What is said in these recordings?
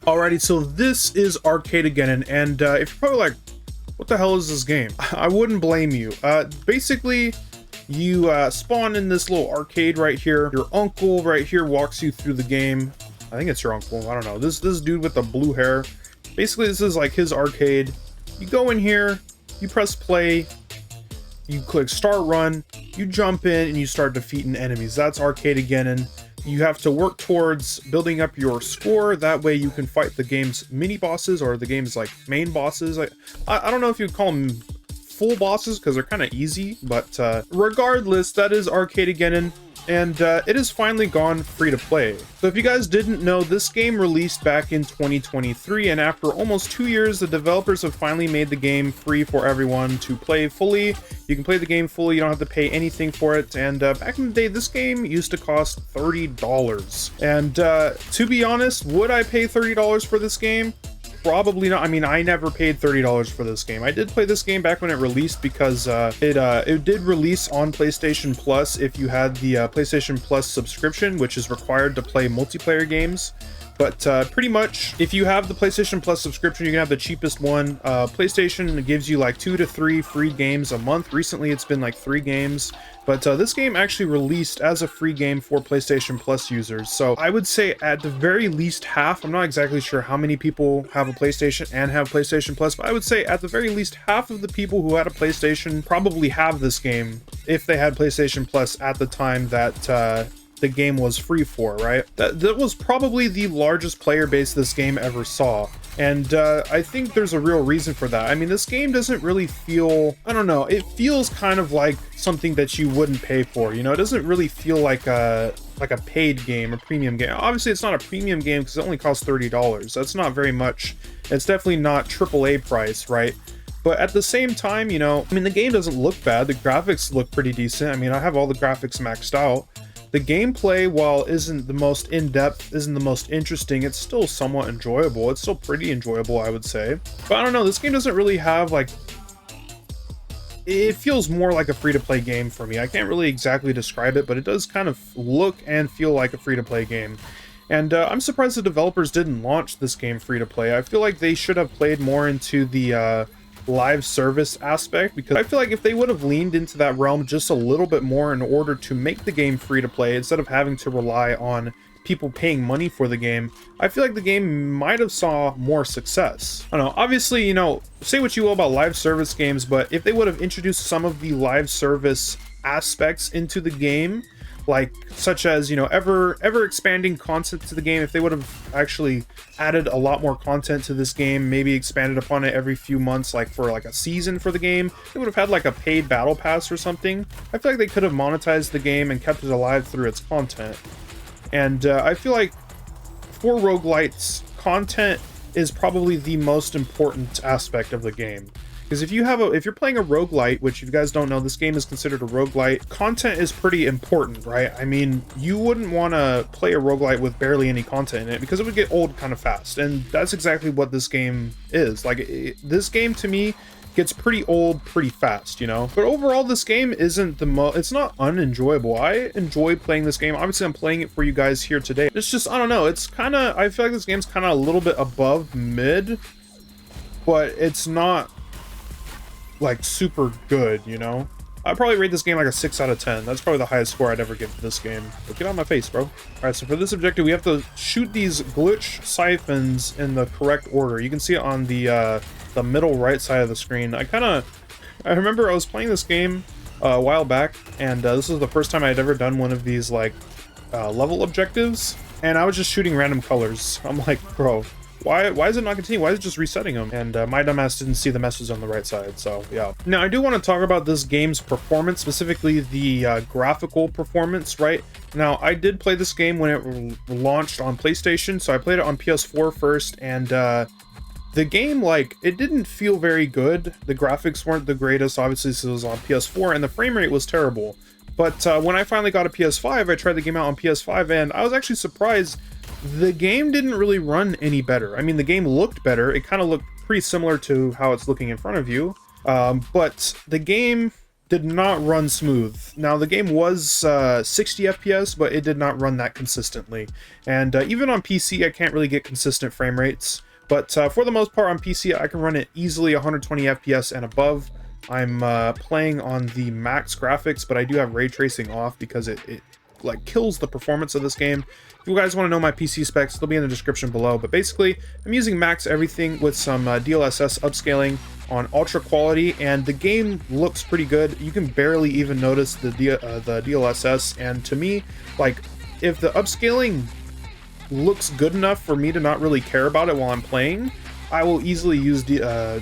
Alrighty, so this is Arcadegeddon, and if you're probably like, what the hell is this game? I wouldn't blame you. Basically, you spawn in this little arcade right here. Your uncle right here walks you through the game. I think it's your uncle, I don't know. This dude with the blue hair. Basically, this is like his arcade. You go in here, you press play, you click start run, you jump in, and you start defeating enemies. That's Arcadegeddon. You have to work towards building up your score. That way you can fight the game's mini bosses or the game's like main bosses. I don't know if you'd call them full bosses because they're kind of easy, but regardless, that is Arcadegeddon. And it has finally gone free to play. So if you guys didn't know, this game released back in 2023, and after almost 2 years, the developers have finally made the game free for everyone to play fully. You can play the game fully, you don't have to pay anything for it. And back in the day, this game used to cost $30. And to be honest, would I pay $30 for this game? Probably not. I mean, I never paid $30 for this game. I did play this game back when it released because it did release on PlayStation Plus if you had the PlayStation Plus subscription, which is required to play multiplayer games. But pretty much, if you have the PlayStation Plus subscription, you can have the cheapest one. PlayStation gives you like 2 to 3 free games a month. Recently, it's been like 3 games. But this game actually released as a free game for PlayStation Plus users. So I would say at the very least half, I'm not exactly sure how many people have a PlayStation and have PlayStation Plus, but I would say at the very least half of the people who had a PlayStation probably have this game if they had PlayStation Plus at the time that the game was free for, right? That was probably the largest player base this game ever saw. And I think there's a real reason for that. I mean, this game doesn't really feel, I don't know, it feels kind of like something that you wouldn't pay for, you know? It doesn't really feel like a paid game, a premium game. Obviously, it's not a premium game because it only costs $30. That's not very much. It's definitely not AAA price, right? But at the same time, you know, I mean, the game doesn't look bad. The graphics look pretty decent. I mean, I have all the graphics maxed out. The gameplay, while isn't the most in-depth, isn't the most interesting, it's still somewhat enjoyable. It's still pretty enjoyable, I would say. But I don't know, this game doesn't really have, like... It feels more like a free-to-play game for me. I can't really exactly describe it, but it does kind of look and feel like a free-to-play game. And I'm surprised the developers didn't launch this game free-to-play. I feel like they should have played more into the live service aspect, because I feel like if they would have leaned into that realm just a little bit more in order to make the game free to play instead of having to rely on people paying money for the game, I feel like the game might have saw more success. I don't know, obviously, you know, say what you will about live service games, but if they would have introduced some of the live service aspects into the game, like such as, you know, ever expanding content to the game, if they would have actually added a lot more content to this game, maybe expanded upon it every few months, like for like a season for the game, they would have had like a paid battle pass or something. I feel like they could have monetized the game and kept it alive through its content. And I feel like for roguelites, content is probably the most important aspect of the game. Because if you're playing a roguelite, which if you guys don't know, this game is considered a roguelite, content is pretty important, right? I mean, you wouldn't want to play a roguelite with barely any content in it because it would get old kind of fast. And that's exactly what this game is. Like, this game to me gets pretty old pretty fast, you know? But overall, this game isn't it's not unenjoyable. I enjoy playing this game. Obviously, I'm playing it for you guys here today. It's just, I don't know, it's kind of, I feel like this game's kind of a little bit above mid, but it's not like super good, you know? I'd probably rate this game like a 6 out of 10. That's probably the highest score I'd ever give to this game. But get out of my face, bro. Alright, so for this objective, we have to shoot these glitch siphons in the correct order. You can see it on the middle right side of the screen. I remember I was playing this game a while back, and this was the first time I'd ever done one of these like level objectives, and I was just shooting random colors. I'm like, bro, why is it not continuing? Why is it just resetting them? And my dumbass didn't see the message on the right side, so yeah. Now, I do want to talk about this game's performance, specifically the graphical performance, right? Now, I did play this game when it launched on PlayStation, so I played it on PS4 first, and the game, like, it didn't feel very good. The graphics weren't the greatest, obviously, since it was on PS4, and the frame rate was terrible. But when I finally got a PS5, I tried the game out on PS5, and I was actually surprised the game didn't really run any better. I mean, the game looked better. It kind of looked pretty similar to how it's looking in front of you. But the game did not run smooth. Now the game was 60 FPS, but it did not run that consistently. And even on PC, I can't really get consistent frame rates. But for the most part on PC, I can run it easily 120 FPS and above. I'm playing on the max graphics, but I do have ray tracing off because it like kills the performance of this game. If you guys want to know my PC specs, they'll be in the description below. But basically, I'm using max everything with some DLSS upscaling on ultra quality, and the game looks pretty good. You can barely even notice the DLSS, and to me, like, if the upscaling looks good enough for me to not really care about it while I'm playing, I will easily use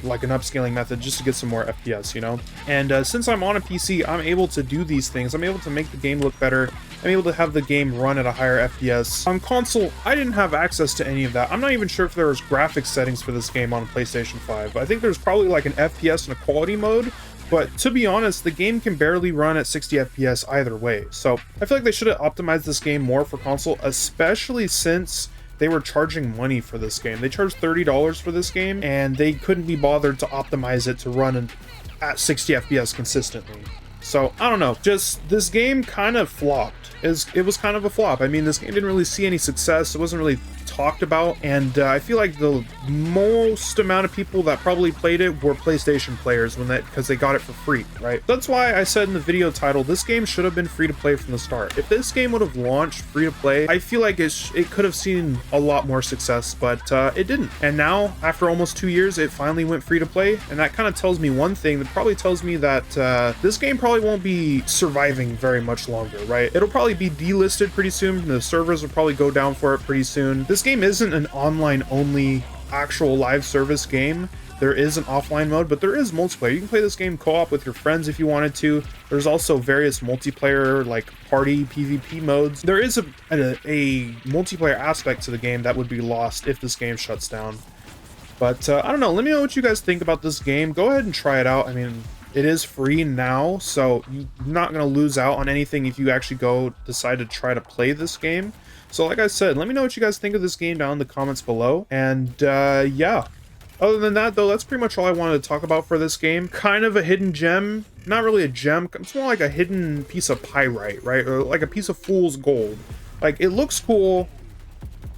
like an upscaling method just to get some more FPS, you know? And since I'm on a PC, I'm able to do these things. I'm able to make the game look better. I'm able to have the game run at a higher FPS. On console, I didn't have access to any of that. I'm not even sure if there was graphics settings for this game on PlayStation 5. I think there's probably like an FPS and a quality mode, but to be honest, the game can barely run at 60 FPS either way. So I feel like they should have optimized this game more for console, especially since they were charging money for this game. They charged $30 for this game, and they couldn't be bothered to optimize it to run at 60 FPS consistently. So, I don't know, just this game kind of flopped. It was kind of a flop. I mean, this game didn't really see any success. It wasn't really talked about, and I feel like the most amount of people that probably played it were PlayStation players because they got it for free, right? That's why I said in the video title, this game should have been free to play from the start. If this game would have launched free to play, I feel like it could have seen a lot more success, but it didn't. And now, after almost 2 years, it finally went free to play, and that kind of tells me one thing. That probably tells me that this game probably won't be surviving very much longer, right? It'll probably be delisted pretty soon. The servers will probably go down for it pretty soon. This game isn't an online only actual live service game. There is an offline mode, but there is multiplayer. You can play this game co-op with your friends if you wanted to. There's also various multiplayer like party PvP modes. There is a multiplayer aspect to the game that would be lost if this game shuts down. But I don't know, let me know what you guys think about this game. Go ahead and try it out. I mean, it is free now, so you're not going to lose out on anything if you actually decide to try to play this game. So like I said, let me know what you guys think of this game down in the comments below. And yeah, other than that though, that's pretty much all I wanted to talk about for this game. Kind of a hidden gem. Not really a gem, it's more like a hidden piece of pyrite, right? Or like a piece of fool's gold. Like, it looks cool,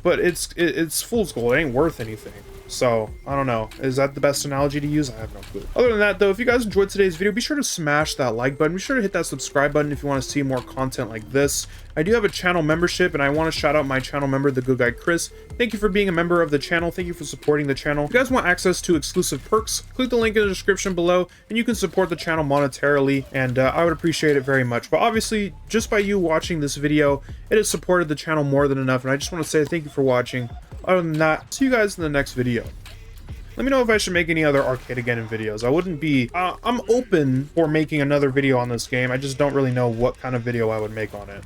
but it's fool's gold. It ain't worth anything. So, I don't know. Is that the best analogy to use? I have no clue. Other than that, though, if you guys enjoyed today's video, be sure to smash that like button. Be sure to hit that subscribe button if you want to see more content like this. I do have a channel membership, and I want to shout out my channel member, the good guy Chris. Thank you for being a member of the channel. Thank you for supporting the channel. If you guys want access to exclusive perks, click the link in the description below, and you can support the channel monetarily, and I would appreciate it very much. But obviously, just by you watching this video, it has supported the channel more than enough, and I just want to say thank you for watching. Other than that, see you guys in the next video. Let me know if I should make any other Arcadegeddon videos. I wouldn't be... I'm open for making another video on this game. I just don't really know what kind of video I would make on it.